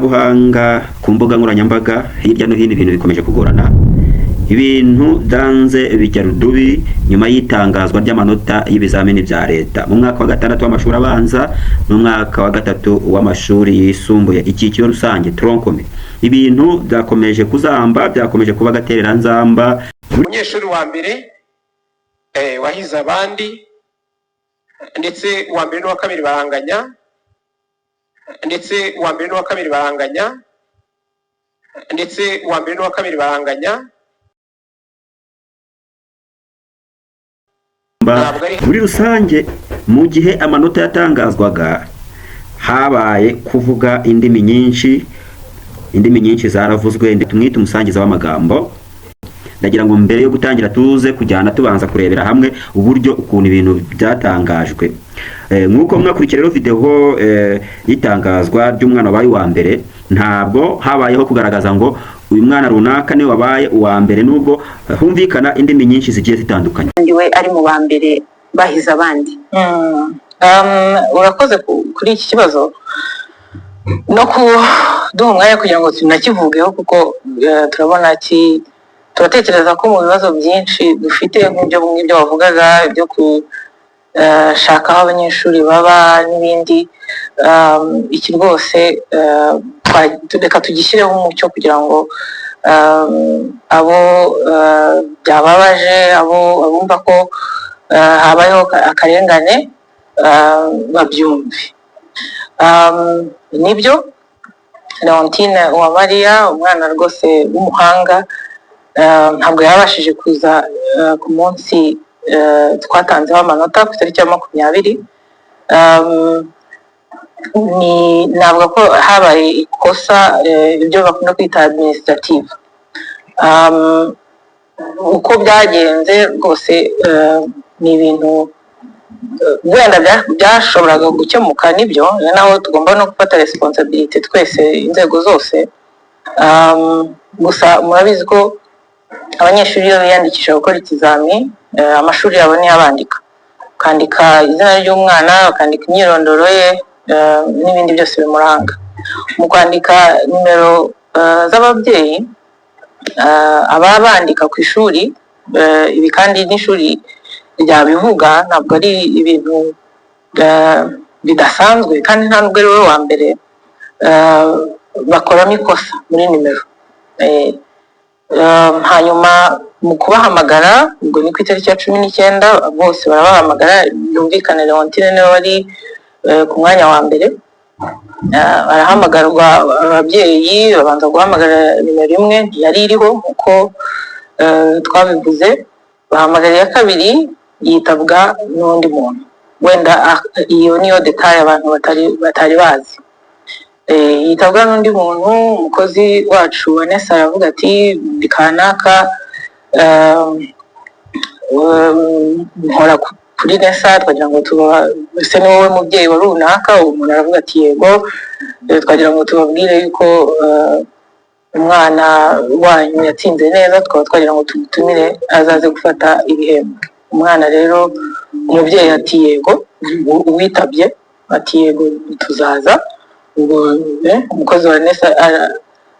buhanga ku mbuga nkoranyambaga hirya no hino ibintu bikomeje kugorana. Ibintu danze bijya rudubi nyuma y'itangazwa ry'amanota y'ibizamini bya leta mu mwaka wa 6 w'amashuri abanza n'umwaka wa 3 w'amashuri yisumbuye icyiciro rusange tronkome. Ibintu byakomeje kuzamba, byakomeje kuba gaterera nzamba. Umunyeshuri wa mbere wahize abandi ndetse uwa mbere n'uwa kabiri baranganya, ndetse uwa mbere n'uwa kabiri baranganya, ndetse uwa mbere n'uwa kabiri baranganya. Muri rusange mu gihe amanota yatangazwaga habaye kuvuga indimi nyinshi zaravuzwe. Tumwite umusangiza w'amagambo. Ndagira ngo mbere yo gutangira tuze kujyana tubanza kurebera hamwe uburyo ukuntu ibintu byatangajwe. Nkuko mwakurikira rero video y'itangazwa ry'umwana wabaye wa mbere, ntabwo habayeho kugaragaza ngo uyu mwana runaka ni wabaye uwa mbere, nubwo humvikana indimi nyinshi zigiye zitandukanye. Ndiwe ari mu ba mbere bahize abandi. Urakoze kuri iki kibazo no kuduha umwanya kugira ngo tunakivugeho, kuko turabona turatekereza ko mu bibazo byinshi dufite nk'ibyo bavugaga byo gushaka aho abanyeshuri baba n'ibindi, iki rwose reka tugishyireho umucyo kugira ngo abo byababaje, abumva ko habayeho akarengane babyumve. Nibyo Leontine Uwamariya, umwana rwose w'umuhanga, ntabwo yabashije kuza ku munsi twatanzeho amanota ku itariki ya 20. Ntabwo ko habaye ikosa, ibyo bakunda kwita administrative. Uko byagenze rwose ni ibintu wenda byashoboraga gukemuka, nibyo naho tugomba no gufata responsibility twese, inzego zose. Gusa murabizi ko abanyeshuri iyo biyandikisha gukora ikizami, amashuri yabo niyo abandika, ukandika izina ry'umwana, ukandika imyirondoro ye n'ibindi byose bimuranga. Mu kwandika nimero z'ababyeyi aba bandika ku ishuri, ibi kandi n'ishuri ryabivuga, ntabwo ari ibintu bidasanzwe, kandi nta nubwo ari we wa mbere bakoramo ikosa muri nimero. Hanyuma mu kubahamagara, ubwo ni ku itariki ya 19, bose barabahamagara, byumvikane Leontine niwe wari ku mwanya wa mbere. Barahamagarwa ababyeyi, babanza guhamagara nimero 1 ntiyari iriho nk'uko twabivuze. Bahamagara iya kabiri yitabwa n'undi muntu, wenda iyo niyo detail abantu batari bazi. Yitabwa n'undi muntu, umukozi wacu Vanessa aravuga ati bikanaka nkora kuri Nessa, twagira ngo ese ni wowe mubyeyi wa runaka? Umuntu aravuga ati yego, twagira ngo tubabwire yuko umwana wanyu yatsinze neza, twaba twagira ngo tumutumire azaze gufata ibihembo. Umwana rero, umubyeyi ati yego, uwitabye ati yego tuzaza. Ubwo umukozi wa Nessa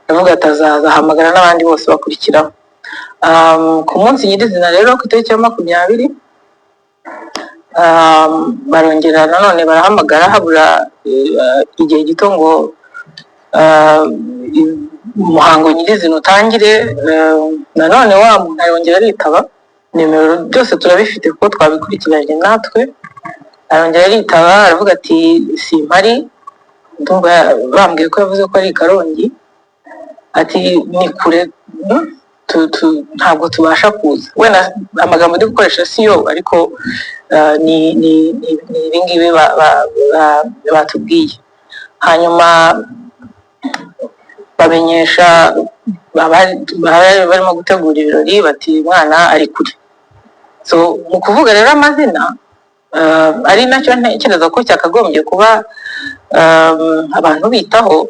aravuga ati azaza, ahamagara n'abandi bose bakurikiraho. Ku munsi nyirizina rero ku itariki ya 20, barongera nanone barahamagara, habura igihe gito ngo umuhango nyirizina utangire. Nanone wa muntu arongera aritaba, nimero byose turabifite kuko twabikurikiranye natwe. Arongera aritaba, aravuga ati simpari, ndumva bambwiye ko yavuze ko ari Karongi, ati ni kure, ntabwo tubasha kuza. Wenda amagambo ndi gukoresha siyo, ariko ni ibingibi batubwiye. Hanyuma bamenyesha barimo gutegura ibirori, bati umwana ari kure. So mu kuvuga rero amazina, ari nacyo ntekereza ko cyakagombye kuba abantu bitaho,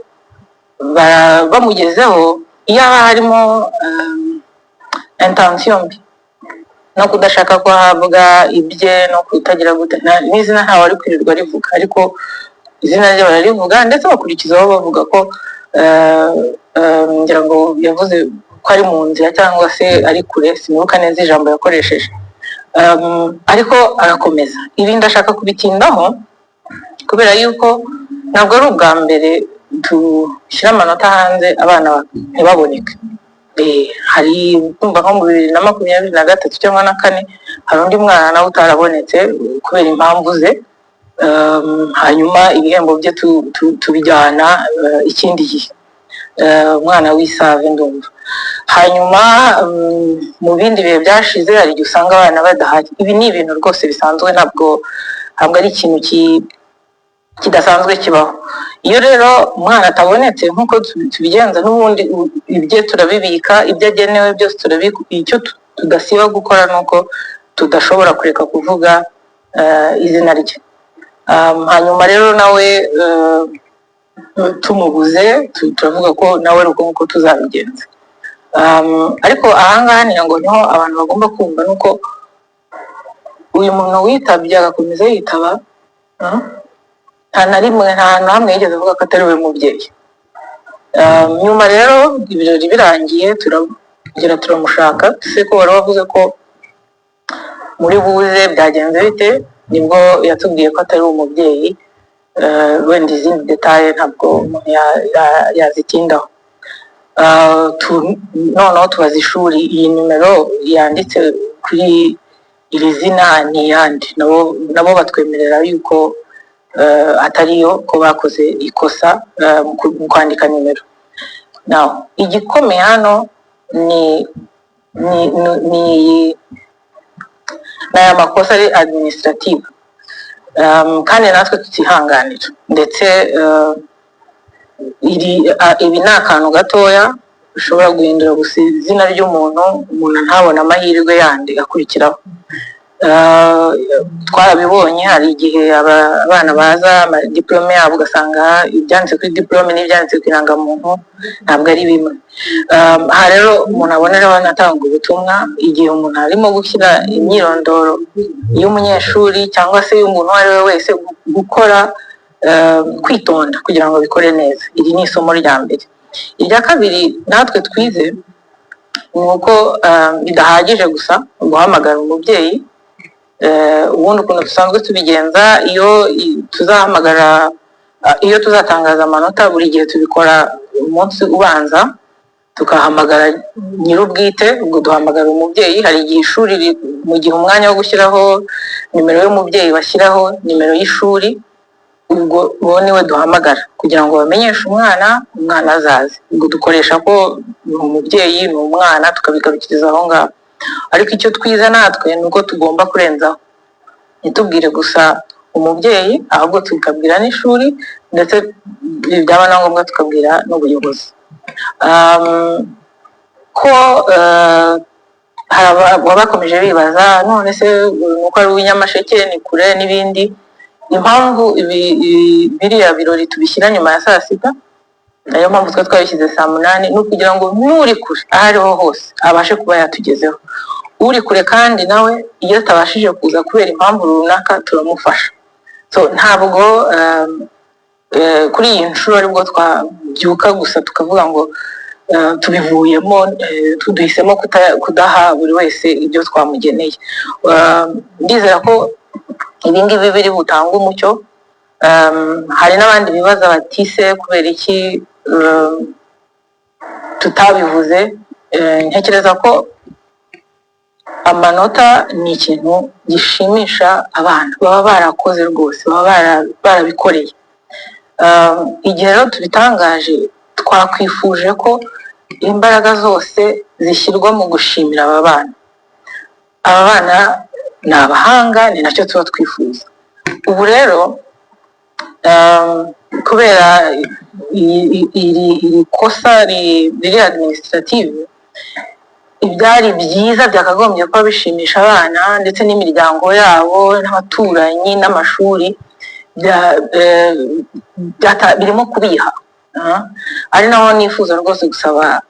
bamugezeho iyo harimo intention mbi no kudashaka ko havuga ibye no kutagira n'izina ntawe ari kwirirwa rivuga, ariko izina rye bararivuga ndetse bakurikizaho bavuga ko ngira ngo yavuze ko ari mu nzira cyangwa se ari kure, sinibuka neza ijambo yakoresheje. Ariko arakomeza. Ibi ndashaka kubitindaho kubera yuko ntabwo ari ubwa mbere dushyira amanota hanze abana ntibaboneke. Hari tumva nko mu 2023 cyangwa na 4 hari undi mwana nawe utarabonetse kubera impamvu ze, hanyuma ibihembo bye tubijyana ikindi gihe, umwana w'Isave ndumva. Hanyuma mu bindi bihe byashize hari igihe usanga abana badahari. Ibi ni ibintu rwose bisanzwe, ntabwo ari ikintu kidasanzwe kibaho. Iyo rero umwana atabonetse nk'uko tubigenza n'ubundi, ibyo turabibika, ibyo agenewe byose turabika. Icyo tudasiba gukora ni uko tudashobora kureka kuvuga izina rye. Hanyuma rero nawe tumubuze turavuga ko nawe ari uko tuzabigenza. Ariko ahangaha ni ngo niho abantu bagomba kumva nuko uyu muntu witabye agakomeza yitaba, nta na rimwe nta hamwe yigeze avuga ko atari we mubyeyi. Nyuma rero ibirori birangiye turamushaka, se ko wari wavuze ko muri buze byagenze bite, nibwo yatubwiye ko atari umubyeyi. Wenda izindi detaye ntabwo umuntu yazitindaho. Noneho tubaza ishuri, iyi nimero yanditse kuri iri zina ni iyande. Nabo batwemerera yuko atariyo, ko bakoze ikosa mu kwandika nimero. Igikomeye hano ni aya makosa ari administrative, kandi natwe tutihanganira. Ndetse ibi ni akantu gatoya ushobora guhindura gusa izina ry'umuntu, umuntu ntabona amahirwe yandi akurikiraho. Twarabibonye, hari igihe abana baza diplome yabo ugasanga ibyanditse kuri diplome n'ibyanditse ku irangamuntu ntabwo ari bimwe. Aha rero umuntu aboneraho anatanga ubutumwa igihe umuntu arimo gushyira imyirondoro y'umunyeshuri cyangwa se y'umuntu uwo ari we wese, gukora kwitonda kugira ngo bikore neza. Iri ni isomo rya mbere. Irya kabiri natwe twize ni uko bidahagije gusa guhamagara umubyeyi. Ubundi ukuntu dusanzwe tubigenza, iyo tuzatangaza amanota, buri gihe tubikora umunsi ubanza, tukahamagara nyir'ubwite, ubwo duhamagara umubyeyi. Hari igihe ishuri mu gihe umwanya wo gushyiraho nimero y'umubyeyi bashyiraho nimero y'ishuri, ubwo niwe duhamagara kugira ngo bamenyeshe umwana azaze. Ubwo dukoresha ko ni umubyeyi ni umwana, tukabigarukiriza aho ngaho. Ariko icyo twiza natwe ni uko tugomba kurenzaho, ntitubwire gusa umubyeyi, ahubwo tukabwira n'ishuri, ndetse byaba na ngombwa tukabwira n'ubuyobozi. Ko hari abakomeje bibaza, none se nuko ari uw'inyamasheke ni kure n'ibindi. Impamvu biriya birori tubishyira nyuma ya saa sita, nayo mpamvu twe twabishyize saa 8, ni ukugira ngo n'uri kure aho ariho hose abashe kuba yatugezeho. Uri kure kandi nawe iyo atabashije kuza kubera impamvu runaka turamufasha. Ntabwo kuri iyi nshuro aribwo twabyuka gusa tukavuga ngo tubivuyemo, duhisemo kudaha buri wese ibyo twamugeneye. Ndizera ko ibi ngibi biri butange umucyo. Hari n'abandi bibaza bati se kubera iki tutabivuze. Ntekereza ko amanota ni ikintu gishimisha abana, baba barakoze rwose, baba barabikoreye. Igihe rero tubitangaje, twakwifuje ko imbaraga zose zishyirwa mu gushimira aba bana. Aba bana ni abahanga, ni nacyo tuba twifuza. Ubu rero kubera iri kosa riri administrative, ibyari byiza byakagombye kuba bishimisha abana ndetse n'imiryango yabo n'abaturanyi n'amashuri, birimo kubiha. Ari naho nifuza rwose gusaba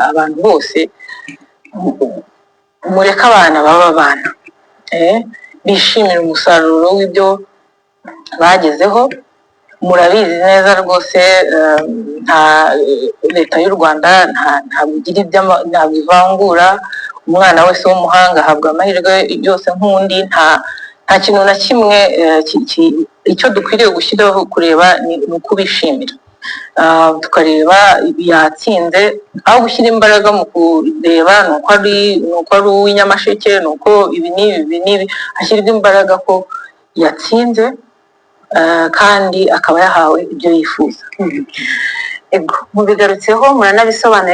abantu bose, mureke abana baba abana, bishimira umusaruro w'ibyo bagezeho, murabizi neza rwose nta leta y'u Rwanda ntabwo igira ntabwo ivangura umwana wese w'umuhanga ahabwa amahirwe yose nk'undi nta kintu na kimwe icyo dukwiriye gushyiraho kureba ni ukubishimira tukareba yatsinze aho gushyira imbaraga mu kureba nuko ari uw'inyamasheke nuko ibi n'ibi hashyirwa imbaraga ko yatsinze kandi akaba yahawe ibyo yifuza. Mubigarutseho muranabisobanura